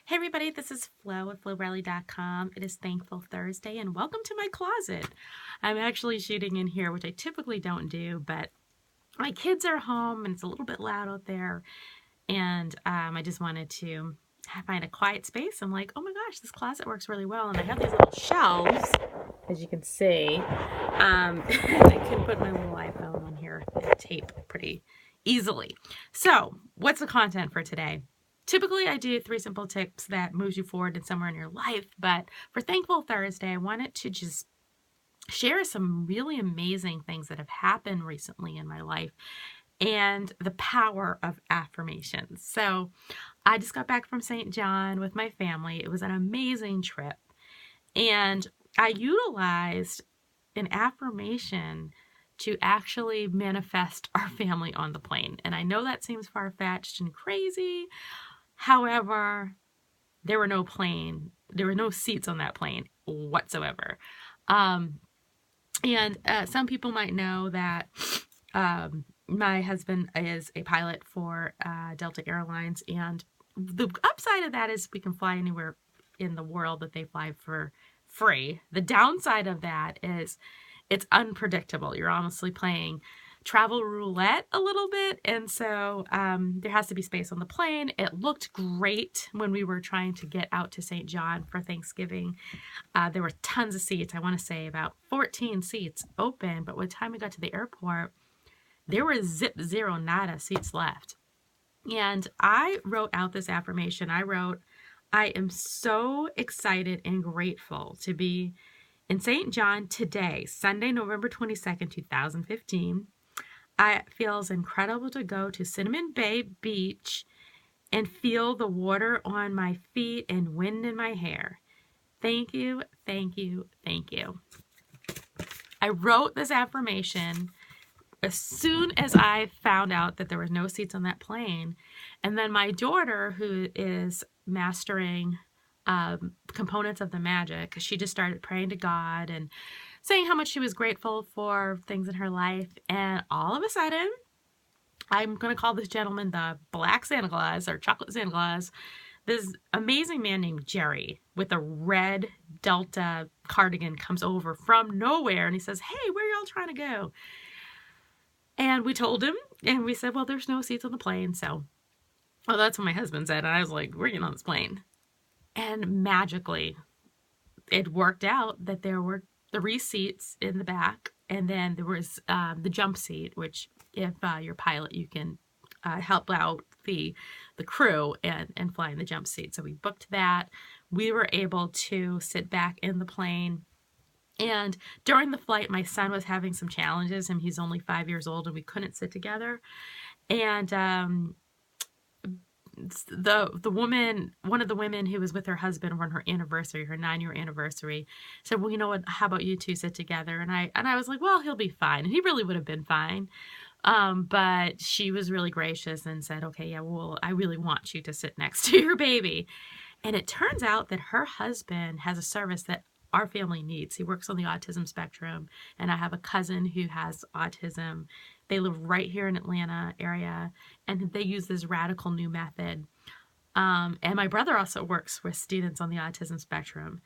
Hey everybody, this is Flo with FloBradley.com. It is Thankful Thursday and welcome to my closet. I'm actually shooting in here, which I typically don't do, but my kids are home and it's a little bit loud out there. And I just wanted to find a quiet space. I'm like, oh my gosh, this closet works really well. And I have these little shelves, as you can see. I can put my little iPhone on here and tape pretty easily. So what's the content for today? Typically, I do 3 simple tips that moves you forward in somewhere in your life, but for Thankful Thursday, I wanted to just share some really amazing things that have happened recently in my life and the power of affirmations. So, I just got back from St. John with my family. It was an amazing trip, and I utilized an affirmation to actually manifest our family on the plane. And I know that seems far-fetched and crazy. However, there were no seats on that plane whatsoever. Um, and some people might know that my husband is a pilot for Delta Airlines, and the upside of that is we can fly anywhere in the world that they fly for free. The downside of that is it's unpredictable. You're honestly playing travel roulette a little bit, and so there has to be space on the plane. It looked great when we were trying to get out to St. John for Thanksgiving. There were tons of seats. I want to say about 14 seats open, but by the time we got to the airport, there were zero nada seats left. And I wrote out this affirmation. I wrote, I am so excited and grateful to be in St. John today, Sunday, November 22nd, 2015. It feels incredible to go to Cinnamon Bay Beach and feel the water on my feet and wind in my hair. Thank you, thank you, thank you. I wrote this affirmation as soon as I found out that there was no seats on that plane. And then my daughter, who is mastering components of the magic, she just started praying to God and saying how much she was grateful for things in her life. And all of a sudden, I'm going to call this gentleman the Black Santa Claus or Chocolate Santa Claus. This amazing man named Jerry with a red Delta cardigan comes over from nowhere and he says, hey, where are y'all trying to go? And we told him, and we said, well, there's no seats on the plane. So, well, that's what my husband said. And I was like, we're getting on this plane. And magically, it worked out that there were 3 seats in the back. And then there was the jump seat, which if you're a pilot, you can help out the crew and fly in the jump seat. So we booked that. We were able to sit back in the plane. And during the flight, my son was having some challenges, and he's only 5 years old, and we couldn't sit together. And the woman, one of the women who was with her husband on her anniversary, her 9-year anniversary, said, well, you know what, how about you two sit together? And I was like, well, he'll be fine. And he really would have been fine. But she was really gracious and said, okay, yeah, well, I really want you to sit next to your baby. And it turns out that her husband has a service that our family needs. He works on the autism spectrum, and I have a cousin who has autism. They live right here in Atlanta area, and they use this radical new method. And my brother also works with students on the autism spectrum.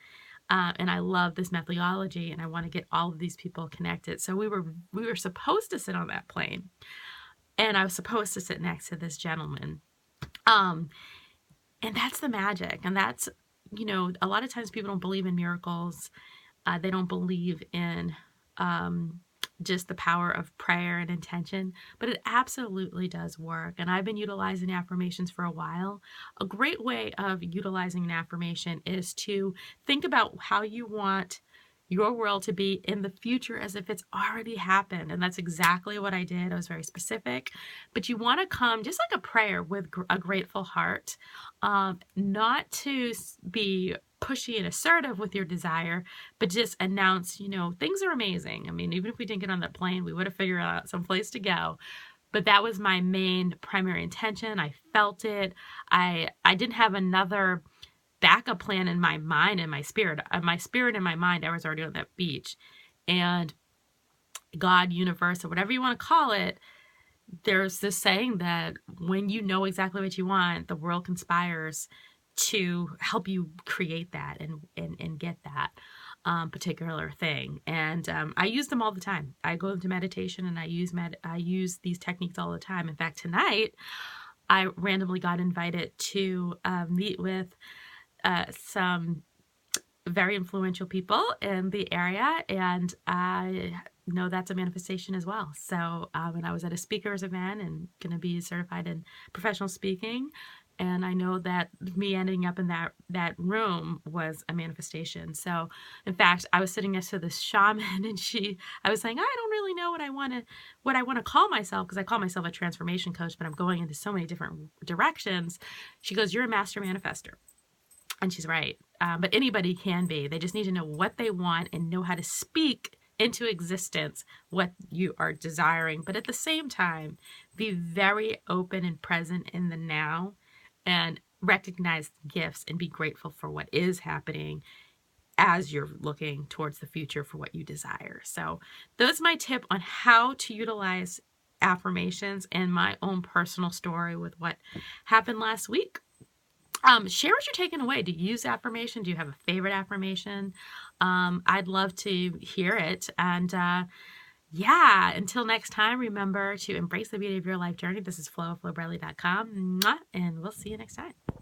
And I love this methodology, and I want to get all of these people connected. So we were supposed to sit on that plane, and I was supposed to sit next to this gentleman. And that's the magic. And that's, you know, a lot of times people don't believe in miracles. They don't believe in just the power of prayer and intention, but it absolutely does work. And I've been utilizing affirmations for a while. A great way of utilizing an affirmation is to think about how you want your world to be in the future as if it's already happened. And that's exactly what I did. I was very specific, but you want to come just like a prayer with a grateful heart, not to be pushy and assertive with your desire, but just announce, you know, things are amazing. I mean, even if we didn't get on that plane, we would have figured out some place to go. But that was my main primary intention. I felt it. I didn't have another backup plan in my mind and my spirit. My spirit and my mind, I was already on that beach. And God, universe, or whatever you want to call it, there's this saying that when you know exactly what you want, the world conspires to help you create that and get that particular thing. And I use them all the time. I go into meditation and I use these techniques all the time. In fact, tonight I randomly got invited to meet with some very influential people in the area, and I know that's a manifestation as well. So when I was at a speakers event and going to be certified in professional speaking, and I know that me ending up in that room was a manifestation. So in fact, I was sitting next to this shaman, and I was saying, I don't really know what I want to call myself, because I call myself a transformation coach, but I'm going into so many different directions. She goes, "You're a master manifester." And she's right. But anybody can be. They just need to know what they want and know how to speak into existence what you are desiring. But at the same time, be very open and present in the now and recognize gifts and be grateful for what is happening as you're looking towards the future for what you desire. So that's my tip on how to utilize affirmations and my own personal story with what happened last week. Share what you're taking away. Do you use affirmation? Do you have a favorite affirmation? I'd love to hear it. And yeah, until next time, remember to embrace the beauty of your life journey. This is Flo, FloBradley.com. And we'll see you next time.